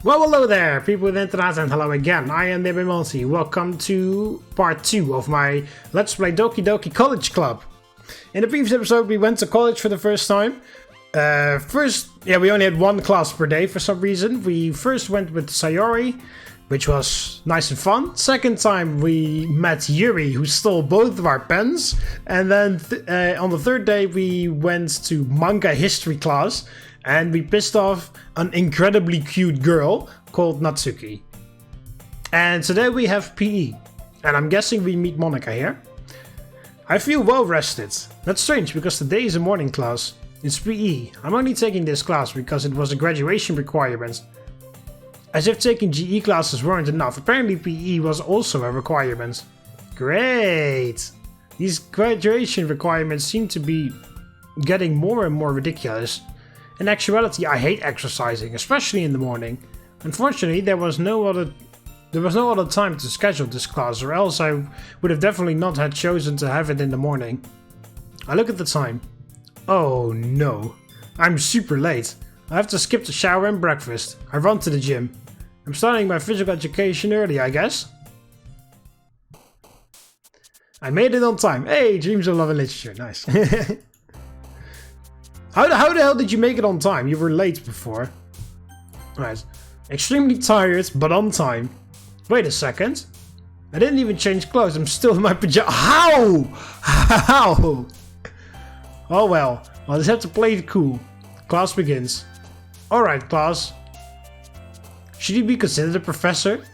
Well, hello there, people with internet, and hello again. I am TheMBmulti. Welcome to part 2 of my Let's Play Doki Doki College Club. In the previous episode, we went to college for the first time. We only had one class per day for some reason. We first went with Sayori, which was nice and fun. Second time, we met Yuri, who stole both of our pens. And then on the third day, we went to manga history class. And we pissed off an incredibly cute girl called Natsuki. And today we have PE. And I'm guessing we meet Monika here. I feel well rested. That's strange because today is a morning class. It's PE. I'm only taking this class because it was a graduation requirement. As if taking GE classes weren't enough, apparently PE was also a requirement. Great! These graduation requirements seem to be getting more and more ridiculous. In actuality, I hate exercising, especially in the morning. Unfortunately, there was no other time to schedule this class, or else I would have definitely not had chosen to have it in the morning. I look at the time. Oh no, I'm super late. I have to skip the shower and breakfast. I run to the gym. I'm starting my physical education early, I guess. I made it on time. Hey, dreams of love and literature, nice. How the hell did you make it on time? You were late before. Right. Extremely tired, but on time. Wait a second. I didn't even change clothes. I'm still in my pajamas. How? How? Oh well. I'll just have to play it cool. Class begins. Alright, class. Should you be considered a professor?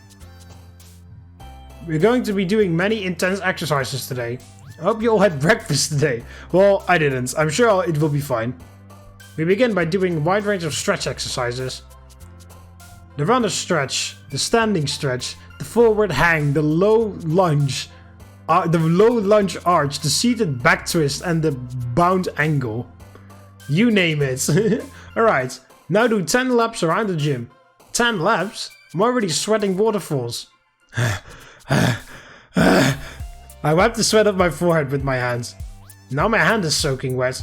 We're going to be doing many intense exercises today. I hope you all had breakfast today. Well, I didn't. I'm sure it will be fine. We begin by doing a wide range of stretch exercises. The runner stretch, the standing stretch, the forward hang, the low lunge arch, the seated back twist, and the bound angle. You name it. Alright, now do 10 laps around the gym. 10 laps? I'm already sweating waterfalls. I wipe the sweat off my forehead with my hands. Now my hand is soaking wet.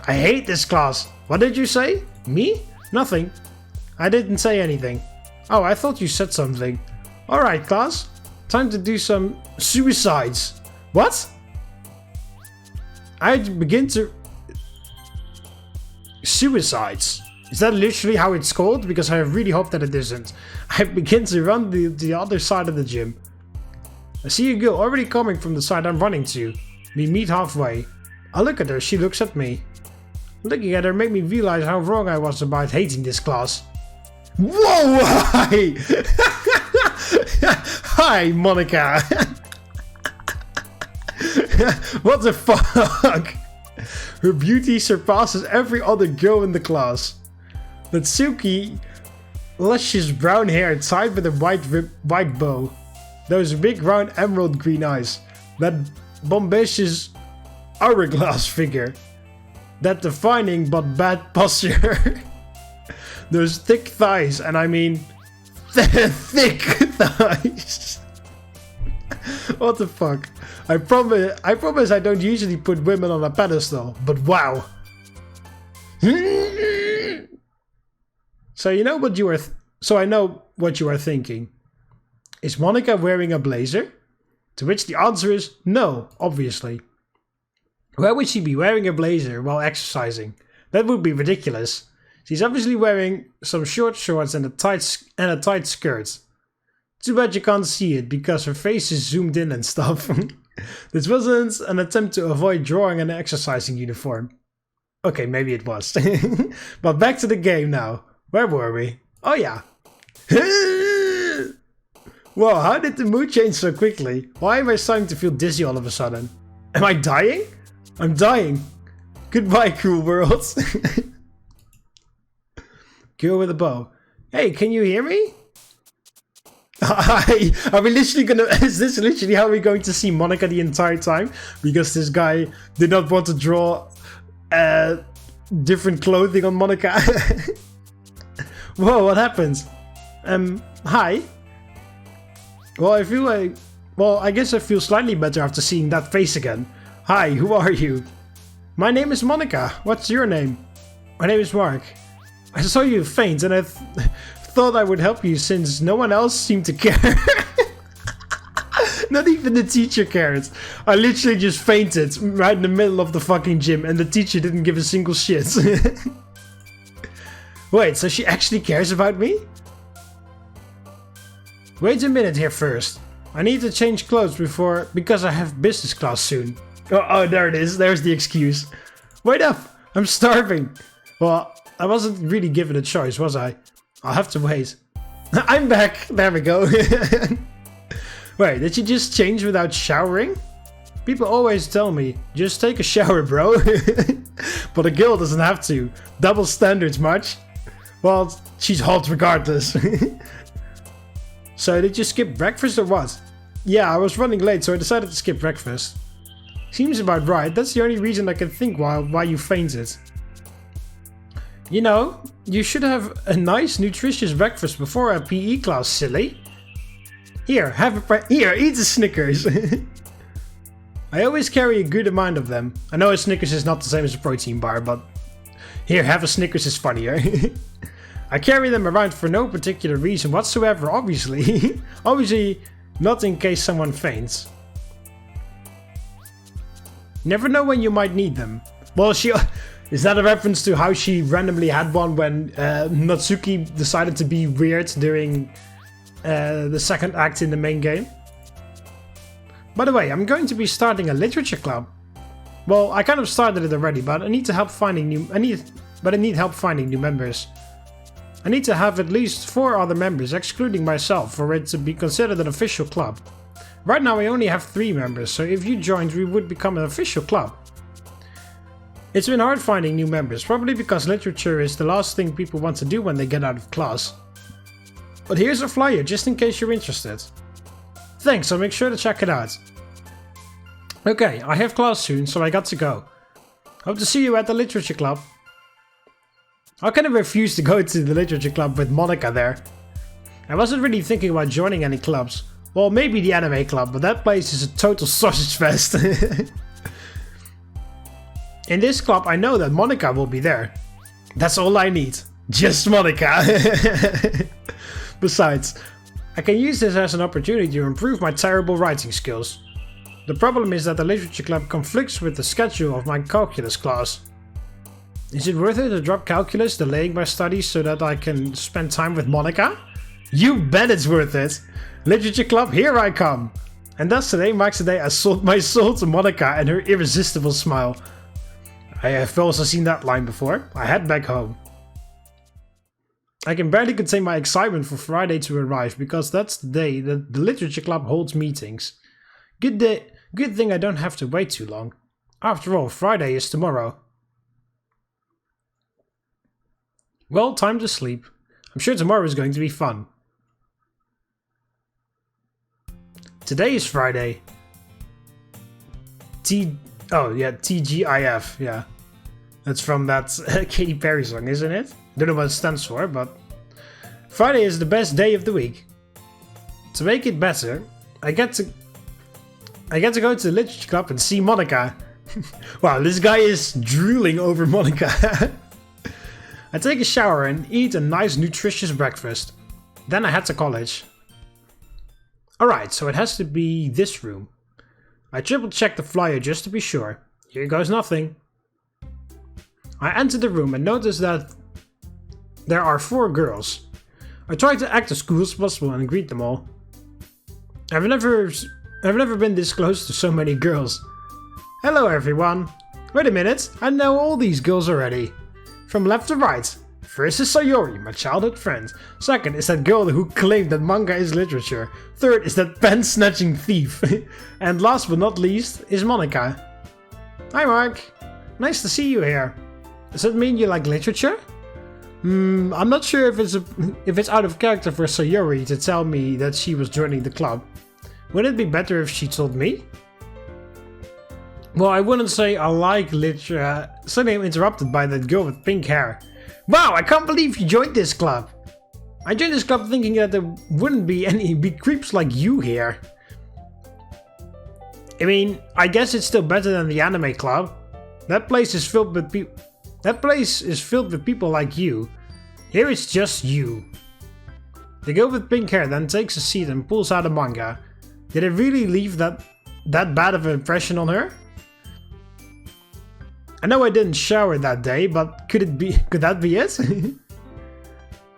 I hate this class. What did you say? Me? Nothing. I didn't say anything. Oh, I thought you said something. Alright, class. Time to do some suicides. What? I begin to... Suicides. Is that literally how it's called? Because I really hope that it isn't. I begin to run the other side of the gym. I see a girl already coming from the side I'm running to. We meet halfway. I look at her, she looks at me. Looking at her made me realize how wrong I was about hating this class. Whoa! Hi! Hi, Monika! What the fuck? Her beauty surpasses every other girl in the class. Natsuki, luscious brown hair tied with a white bow. Those big round emerald green eyes. That bombacious hourglass figure. That defining but bad posture. Those thick thighs, and I mean thick thighs. What the fuck? I promise I don't usually put women on a pedestal, but wow. So you know what you are I know what you are thinking. Is Monika wearing a blazer? To which the answer is no, obviously. Why would she be wearing a blazer while exercising? That would be ridiculous. She's obviously wearing some short shorts and a tight skirt. Too bad you can't see it because her face is zoomed in and stuff. This wasn't an attempt to avoid drawing an exercising uniform. Okay, maybe it was. But back to the game now. Where were we? Oh yeah. Whoa, how did the mood change so quickly? Why am I starting to feel dizzy all of a sudden? Am I dying? I'm dying. Goodbye, cruel world. Girl with a bow. Hey, can you hear me? Are we literally gonna... Is this literally how we're going to see Monika the entire time? Because this guy did not want to draw different clothing on Monika. Whoa, what happened? Hi. Well, I guess I feel slightly better after seeing that face again. Hi, who are you? My name is Monika. What's your name? My name is Mark. I saw you faint and I thought I would help you since no one else seemed to care. Not even the teacher cared. I literally just fainted right in the middle of the fucking gym and the teacher didn't give a single shit. Wait, so she actually cares about me? Wait a minute here first. I need to change clothes because I have business class soon. Oh, there it is. There's the excuse. Wait up! I'm starving. Well, I wasn't really given a choice, was I? I'll have to wait. I'm back. There we go. Wait, did you just change without showering? People always tell me, just take a shower, bro. But a girl doesn't have to. Double standards much? Well, she's hot regardless. So did you skip breakfast or what? Yeah, I was running late, so I decided to skip breakfast. Seems about right. That's the only reason I can think why you fainted. You know, you should have a nice, nutritious breakfast before a PE class, silly. Here, eat the Snickers. I always carry a good amount of them. I know a Snickers is not the same as a protein bar, but here, have a Snickers is funnier. I carry them around for no particular reason whatsoever, obviously. Obviously, not in case someone faints. Never know when you might need them. Well, is that a reference to how she randomly had one when Natsuki decided to be weird during the second act in the main game? By the way, I'm going to be starting a literature club. Well, I kind of started it already, but I need help finding new members. I need to have at least 4 other members, excluding myself, for it to be considered an official club. Right now I only have 3 members, so if you joined we would become an official club. It's been hard finding new members, probably because literature is the last thing people want to do when they get out of class. But here's a flyer, just in case you're interested. Thanks, I'll make sure to check it out. Okay, I have class soon, so I got to go. Hope to see you at the literature club. How can I refuse to go to the literature club with MONIKA there? I wasn't really thinking about joining any clubs. Well, maybe the anime club, but that place is a total sausage fest. In this club, I know that MONIKA will be there. That's all I need. Just MONIKA. Besides, I can use this as an opportunity to improve my terrible writing skills. The problem is that the literature club conflicts with the schedule of my calculus class. Is it worth it to drop calculus, delaying my studies so that I can spend time with MONIKA? You bet it's worth it! Literature club, here I come! And thus today marks the day I sold my soul to MONIKA and her irresistible smile. I have also seen that line before. I head back home. I can barely contain my excitement for Friday to arrive because that's the day that the literature club holds meetings. Good thing I don't have to wait too long. After all, Friday is tomorrow. Well, time to sleep. I'm sure tomorrow is going to be fun. Today is Friday. TGIF, yeah. That's from that Katy Perry song, isn't it? Don't know what it stands for, but Friday is the best day of the week. To make it better, I get to go to the literature club and see MONIKA. Wow, this guy is drooling over MONIKA. I take a shower and eat a nice nutritious breakfast. Then I head to college. Alright, so it has to be this room. I triple check the flyer just to be sure. Here goes nothing. I enter the room and notice that there are 4 girls. I try to act as cool as possible and greet them all. I've never been this close to so many girls. Hello everyone. Wait a minute, I know all these girls already. From left to right. First is Sayori, my childhood friend. Second is that girl who claimed that manga is literature. Third is that pen-snatching thief. And last but not least is MONIKA. Hi Mark. Nice to see you here. Does that mean you like literature? I'm not sure if it's out of character for Sayori to tell me that she was joining the club. Wouldn't it be better if she told me? Well, I wouldn't say I like literature. Suddenly I'm interrupted by that girl with pink hair. Wow, I can't believe you joined this club. I joined this club thinking that there wouldn't be any big creeps like you here. I mean, I guess it's still better than the anime club. That place is filled with people like you. Here it's just you. The girl with pink hair then takes a seat and pulls out a manga. Did it really leave that bad of an impression on her? I know I didn't shower that day, but could that be it?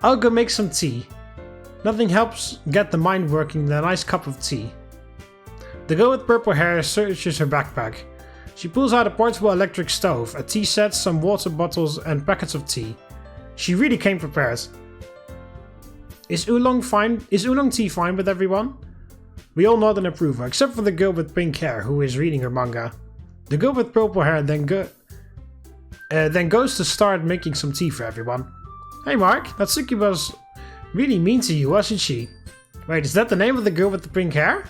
I'll go make some tea. Nothing helps get the mind working than a nice cup of tea. The girl with purple hair searches her backpack. She pulls out a portable electric stove, a tea set, some water bottles and packets of tea. She really came prepared. Is oolong tea fine with everyone? We all nod in approval, except for the girl with pink hair who is reading her manga. The girl with purple hair then goes to start making some tea for everyone. Hey Mark, Natsuki was really mean to you, wasn't she? Wait, is that the name of the girl with the pink hair?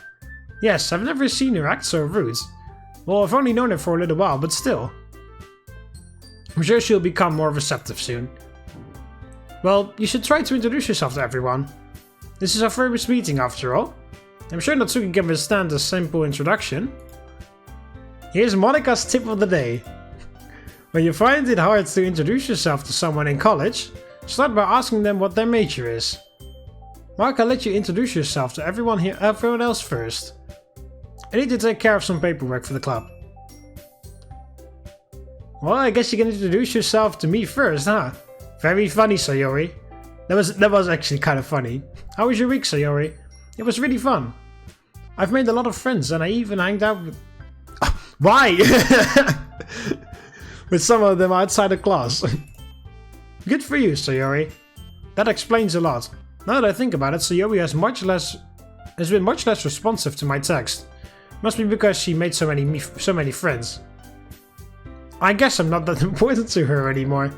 Yes, I've never seen her act so rude. Well, I've only known her for a little while, but still. I'm sure she'll become more receptive soon. Well, you should try to introduce yourself to everyone. This is our first meeting after all. I'm sure Natsuki can withstand a simple introduction. Here's Monika's tip of the day. When you find it hard to introduce yourself to someone in college, start by asking them what their major is. Mark, I'll let you introduce yourself to everyone else first. I need to take care of some paperwork for the club. Well, I guess you can introduce yourself to me first, huh? Very funny, Sayori. That was actually kind of funny. How was your week, Sayori? It was really fun. I've made a lot of friends and I even hanged out with... Why? With some of them outside of class. Good for you, Sayori. That explains a lot. Now that I think about it, Sayori has been much less responsive to my text. Must be because she made so many friends. I guess I'm not that important to her anymore.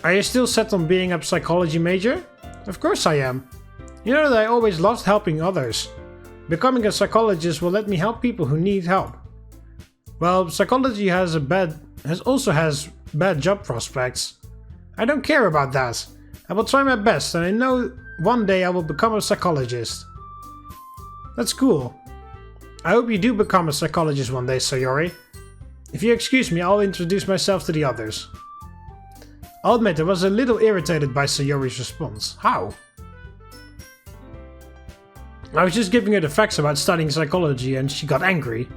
Are you still set on being a psychology major? Of course I am. You know that I always loved helping others. Becoming a psychologist will let me help people who need help. Well, psychology also has bad job prospects. I don't care about that. I will try my best and I know one day I will become a psychologist. That's cool. I hope you do become a psychologist one day, Sayori. If you excuse me, I'll introduce myself to the others. I'll admit I was a little irritated by Sayori's response. How? I was just giving her the facts about studying psychology and she got angry.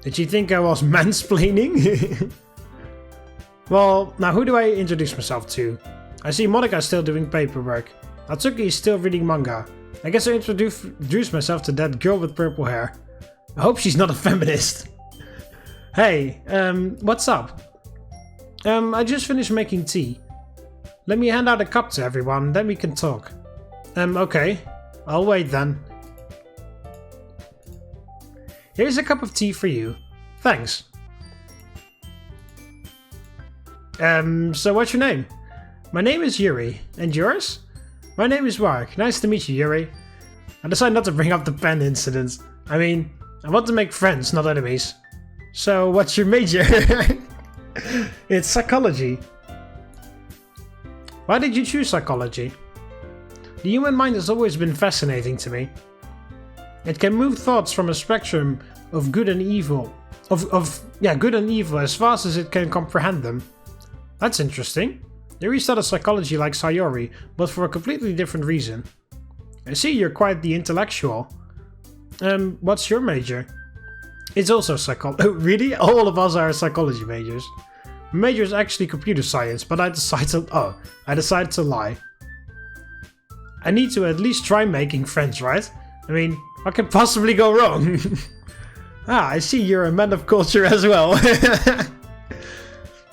Did she think I was mansplaining? Well, now who do I introduce myself to? I see Monika still doing paperwork. Natsuki is still reading manga. I guess I introduce myself to that girl with purple hair. I hope she's not a feminist. Hey, what's up? I just finished making tea. Let me hand out a cup to everyone, then we can talk. Okay. I'll wait then. Here's a cup of tea for you. Thanks. So what's your name? My name is Yuri. And yours? My name is Mark. Nice to meet you, Yuri. I decided not to bring up the pen incident. I mean, I want to make friends, not enemies. So, what's your major? It's psychology. Why did you choose psychology? The human mind has always been fascinating to me. It can move thoughts from a spectrum of good and evil. Good and evil as fast as it can comprehend them. That's interesting. Yuri studied psychology like Sayori, but for a completely different reason. I see you're quite the intellectual. What's your major? It's also psychology. Oh, really? All of us are psychology majors. My major is actually computer science, but I decided to lie. I need to at least try making friends, right? I mean, what can possibly go wrong? I see you're a man of culture as well.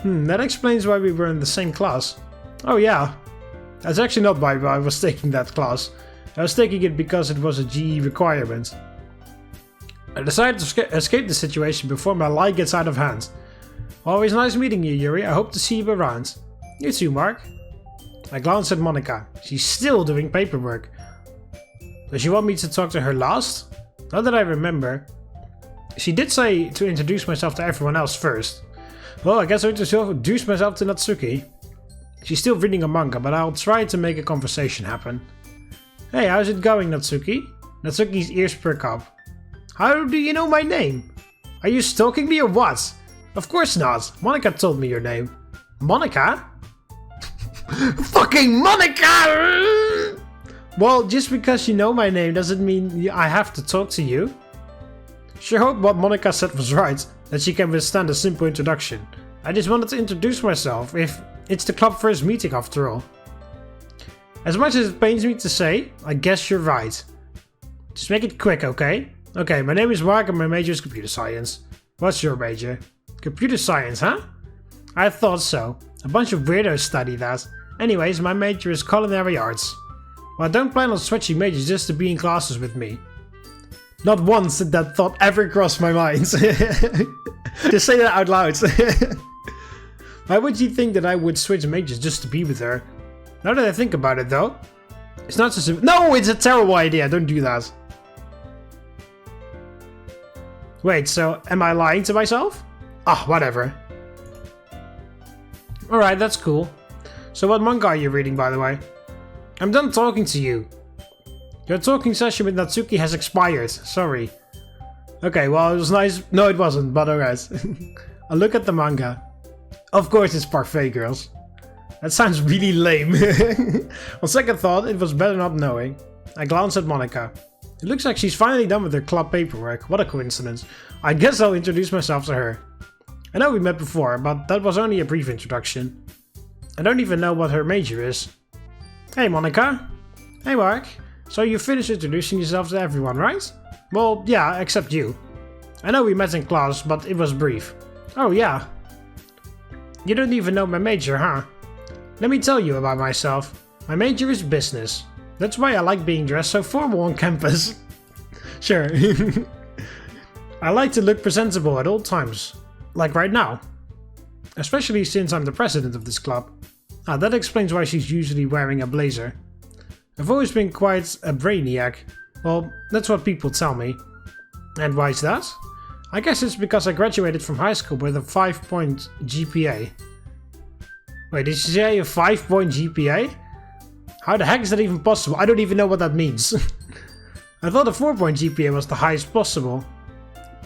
That explains why we were in the same class. Oh yeah. That's actually not why I was taking that class. I was taking it because it was a GE requirement. I decided to escape the situation before my lie gets out of hand. Always nice meeting you, Yuri. I hope to see you around. You too, Mark. I glanced at Monika. She's still doing paperwork. Does she want me to talk to her last? Not that I remember. She did say to introduce myself to everyone else first. Well, I guess I'll introduce myself to Natsuki. She's still reading a manga, but I'll try to make a conversation happen. Hey, how's it going, Natsuki? Natsuki's ears perk up. How do you know my name? Are you stalking me or what? Of course not. Monika told me your name. Monika? Fucking Monika! Well, just because you know my name doesn't mean I have to talk to you. Sure hope what Monika said was right, that she can withstand a simple introduction. I just wanted to introduce myself, if it's the club first meeting after all. As much as it pains me to say, I guess you're right. Just make it quick, okay? Okay, my name is Mark and my major is computer science. What's your major? Computer science, huh? I thought so. A bunch of weirdos study that. Anyways, my major is culinary arts. Well, I don't plan on switching majors just to be in classes with me. Not once did that thought ever cross my mind. Just say that out loud. Why would you think that I would switch majors just to be with her? Now that I think about it though, it's not so simple. No, it's a terrible idea, don't do that. Wait, so am I lying to myself? Ah, whatever. Alright, that's cool. So what manga are you reading, by the way? I'm done talking to you. Your talking session with Natsuki has expired. Sorry. Okay, well, it was nice. No, it wasn't, but alright. I'll look at the manga. Of course it's Parfait Girls. That sounds really lame. On second thought, it was better not knowing. I glanced at Monika. It looks like she's finally done with her club paperwork. What a coincidence. I guess I'll introduce myself to her. I know we met before, but that was only a brief introduction. I don't even know what her major is. Hey Monika. Hey Mark. So you finished introducing yourself to everyone, right? Well, yeah, except you. I know we met in class, but it was brief. Oh yeah. You don't even know my major, huh? Let me tell you about myself. My major is business. That's why I like being dressed so formal on campus. Sure. I like to look presentable at all times. Like right now. Especially since I'm the president of this club. Ah, that explains why she's usually wearing a blazer. I've always been quite a brainiac. Well, that's what people tell me. And why is that? I guess it's because I graduated from high school with a 5-point GPA. Wait, did she say a 5-point GPA? How the heck is that even possible? I don't even know what that means. I thought a 4-point GPA was the highest possible.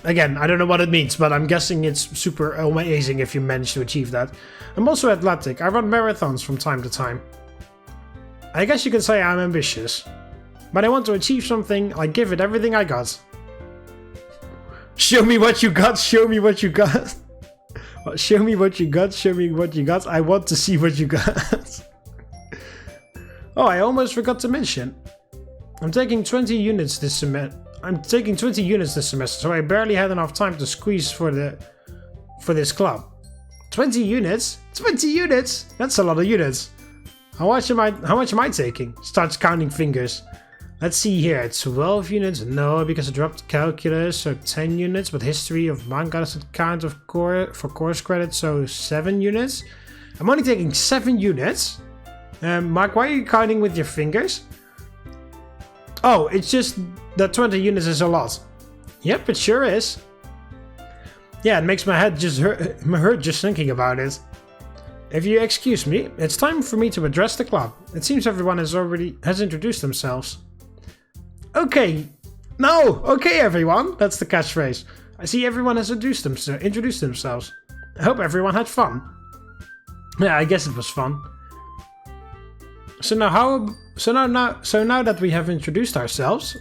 Again, I don't know what it means, but I'm guessing it's super amazing if you manage to achieve that. I'm also athletic. I run marathons from time to time. I guess you could say I'm ambitious. But I want to achieve something, I give it everything I got. Show me what you got, show me what you got. Show me what you got, show me what you got. I want to see what you got. Oh, I almost forgot to mention. I'm taking 20 units this semester. So I barely had enough time to squeeze for this club. 20 units? 20 units? That's a lot of units. How much am I taking? Starts counting fingers. Let's see here. 12 units? No, because I dropped calculus, so 10 units. But history of manga doesn't count for course credit, so 7 units. I'm only taking 7 units. Mark, why are you counting with your fingers? Oh, it's just that 20 units is a lot. Yep, it sure is. Yeah, it makes my head just hurt just thinking about it. If you excuse me, it's time for me to address the club. It seems everyone has introduced themselves. Okay. No, okay everyone. That's the catchphrase. I see everyone has introduced themselves. I hope everyone had fun. Yeah, I guess it was fun. So now that we have introduced ourselves,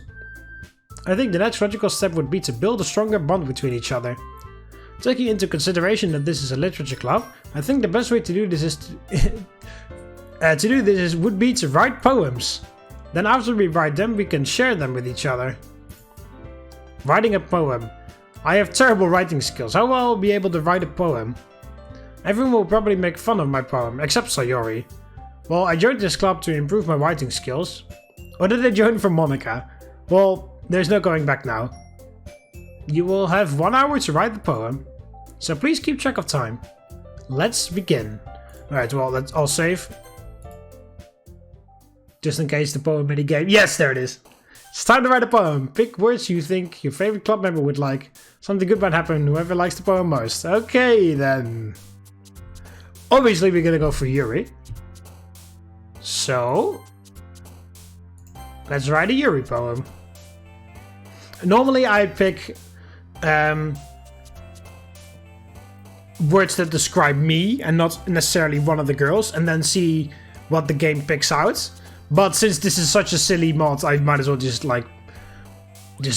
I think the next logical step would be to build a stronger bond between each other. Taking into consideration that this is a literature club, I think the best way to do this would be to write poems. Then after we write them, we can share them with each other. Writing a poem. I have terrible writing skills. How will I be able to write a poem? Everyone will probably make fun of my poem, except Sayori. Well, I joined this club to improve my writing skills. Or did I join for Monika? Well, there's no going back now. You will have 1 hour to write the poem, so please keep track of time. Let's begin. Alright, well, I'll save. Just in case the poem mini game. Yes, there it is. It's time to write a poem. Pick words you think your favorite club member would like. Something good might happen, whoever likes the poem most. Okay, then. Obviously, we're gonna go for Yuri. So, let's write a Yuri poem. Normally I pick words that describe me and not necessarily one of the girls, and then see what the game picks out. But since this is such a silly mod, I might as well just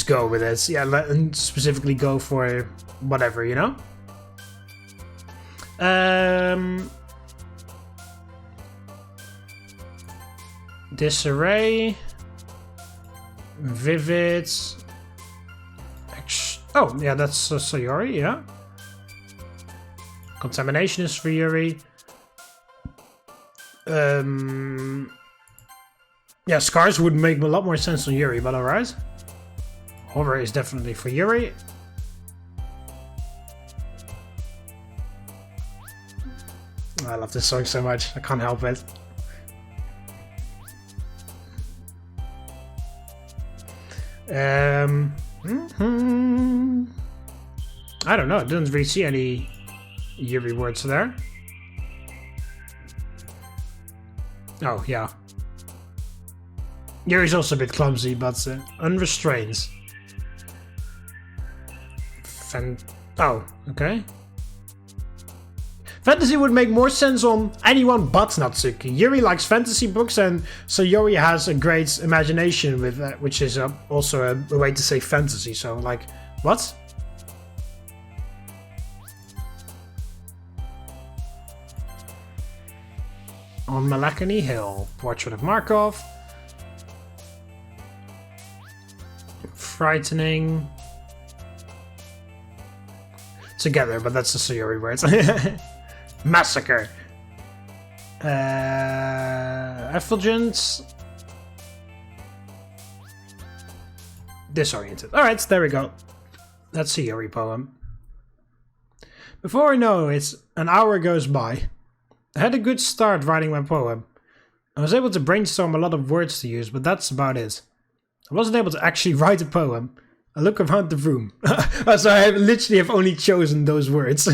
go with it. Yeah, and specifically go for whatever, you know? Disarray. Vivid. Oh, yeah, that's Sayori, yeah. Contamination is for Yuri. Yeah, Scars would make a lot more sense on Yuri, but alright. Horror is definitely for Yuri. I love this song so much, I can't help it. I don't know, I didn't really see any Yuri words there. Oh, yeah. Yuri's also a bit clumsy, but unrestrained. Oh, okay. Fantasy would make more sense on anyone but Natsuki. Yuri likes fantasy books, and Sayori has a great imagination with which is also a way to say fantasy. So, like, what? On Malakany Hill, Portrait of Markov. Frightening. Together, but that's the Sayori words. Massacre. Effulgence. Disoriented. Alright, there we go. That's Sayori poem. Before I know it, an hour goes by. I had a good start writing my poem. I was able to brainstorm a lot of words to use, but that's about it. I wasn't able to actually write a poem. I look around the room. So I literally have only chosen those words.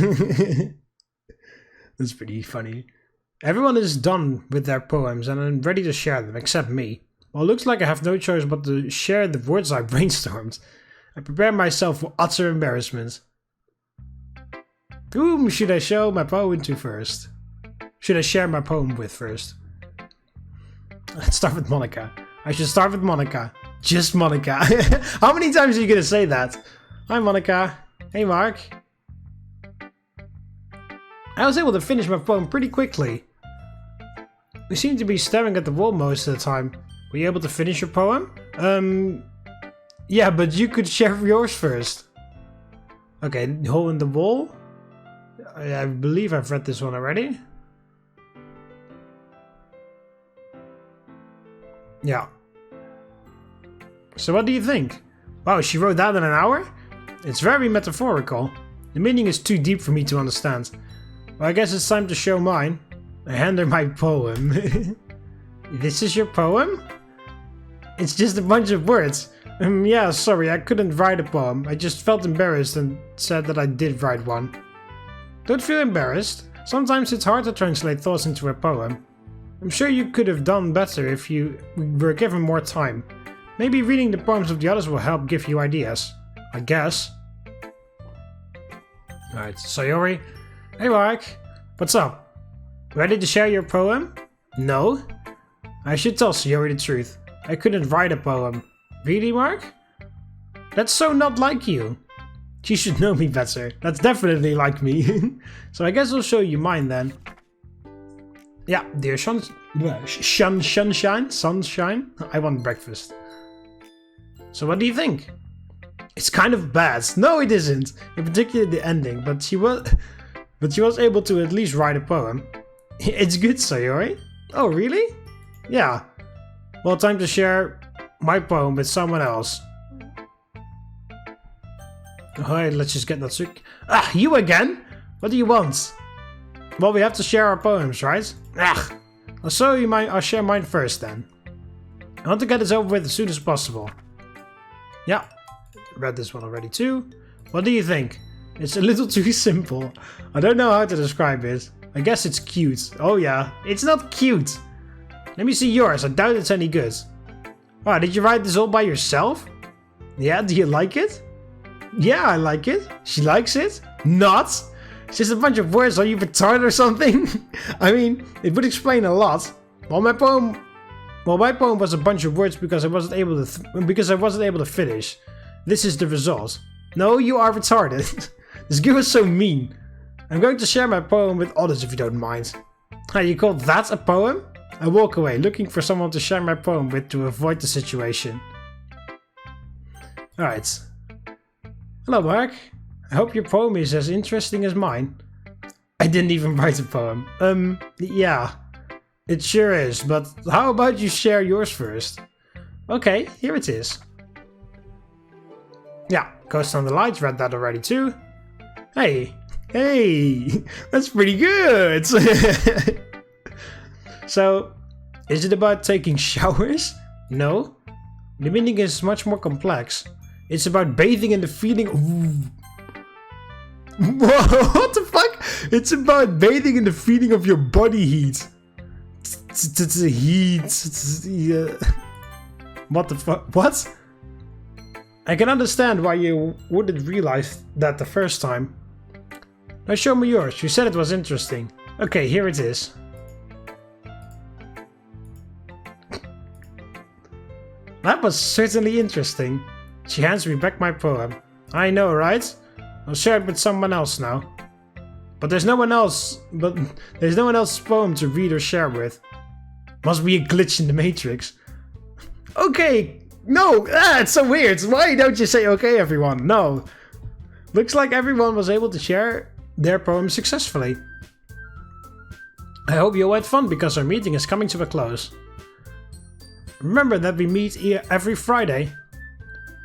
That's pretty funny. Everyone is done with their poems and I'm ready to share them, except me. Well, it looks like I have no choice but to share the words I brainstormed. I prepare myself for utter embarrassment. Whom should I show my poem to first? Should I share my poem with first? Let's start with Monika. I should start with Monika. Just Monika. How many times are you gonna say that? Hi Monika. Hey Mark. I was able to finish my poem pretty quickly. We seem to be staring at the wall most of the time. Were you able to finish your poem? Yeah, but you could share yours first. Okay, hole in the wall. I believe I've read this one already. Yeah. So what do you think? Wow, she wrote that in an hour? It's very metaphorical. The meaning is too deep for me to understand. Well, I guess it's time to show mine. I hand her my poem. This is your poem? It's just a bunch of words. Yeah, sorry, I couldn't write a poem. I just felt embarrassed and said that I did write one. Don't feel embarrassed. Sometimes it's hard to translate thoughts into a poem. I'm sure you could have done better if you were given more time. Maybe reading the poems of the others will help give you ideas. I guess. Alright, Sayori. Hey Mark. What's up? Ready to share your poem? No? I should tell Sayori the truth. I couldn't write a poem. Really, Mark? That's so not like you. She should know me better. That's definitely like me. So I guess I'll show you mine then. Yeah, dear sunshine. I want breakfast. So what do you think? It's kind of bad. No, it isn't. In particular the ending, but she was able to at least write a poem. It's good, Sayori. Oh, really? Yeah. Well, time to share my poem with someone else. Alright, let's just get Natsuki. Ah, you again? What do you want? Well, we have to share our poems, right? Ugh. I'll show you mine. I'll share mine first then. I want to get this over with as soon as possible. Yeah, read this one already too. What do you think? It's a little too simple. I don't know how to describe it. I guess it's cute. Oh yeah, it's not cute. Let me see yours. I doubt it's any good. Wow, did you write this all by yourself? Yeah, do you like it? Yeah, I like it. She likes it? Not. It's just a bunch of words. Are you retarded or something? I mean, it would explain a lot. Well, my poem was a bunch of words because I wasn't able to finish. This is the result. No, you are retarded. This girl is so mean. I'm going to share my poem with others if you don't mind. How you call that a poem? I walk away, looking for someone to share my poem with to avoid the situation. Alright. Hello, Mark. I hope your poem is as interesting as mine. I didn't even write a poem. Yeah. It sure is, but how about you share yours first? Okay, here it is. Yeah, Ghost on the Lights, read that already too. Hey, that's pretty good! So, is it about taking showers? No. The meaning is much more complex. It's about bathing in the feeling of... Whoa, what the fuck? It's about bathing in the feeling of your body heat. Heat. What the fuck? What? I can understand why you wouldn't realize that the first time. Now show me yours. You said it was interesting. Okay, here it is. That was certainly interesting. She hands me back my poem. I know, right? I'll share it with someone else now. But there's no one else's poem to read or share with. Must be a glitch in the Matrix. Okay, no, it's so weird. Why don't you say okay, everyone? No. Looks like everyone was able to share their poem successfully. I hope you all had fun because our meeting is coming to a close. Remember that we meet here every Friday,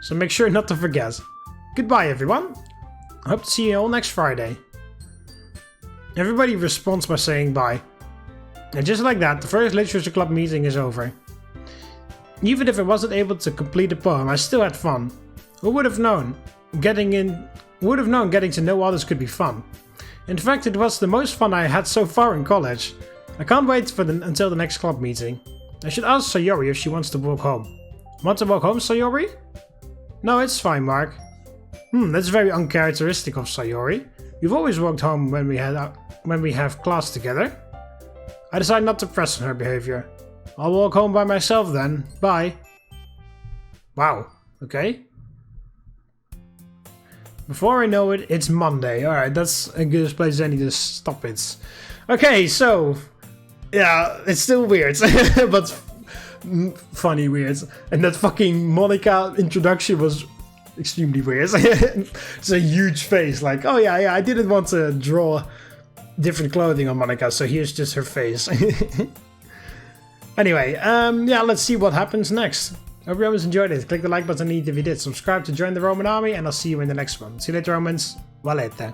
so make sure not to forget. Goodbye, everyone. I hope to see you all next Friday. Everybody responds by saying bye. And just like that, the first Literature Club meeting is over. Even if I wasn't able to complete the poem, I still had fun. Who would have known? Getting to know others could be fun. In fact, it was the most fun I had so far in college. I can't wait until the next club meeting. I should ask Sayori if she wants to walk home. Want to walk home, Sayori? No, it's fine, Mark. That's very uncharacteristic of Sayori. We've always walked home when we have class together. I decided not to press on her behavior. I'll walk home by myself then. Bye. Wow. Okay. Before I know it, it's Monday. Alright, that's a good place as any to stop it. Okay, so... yeah, it's still weird. But funny weird. And that fucking MONIKA introduction was extremely weird. It's a huge face. Like, oh yeah, I didn't want to draw different clothing on MONIKA, so here's just her face. Anyway, yeah, let's see what happens next. Hope you Romans enjoyed it. Click the like button if you did. Subscribe to join the Roman army, and I'll see you in the next one. See you later, Romans. Valete.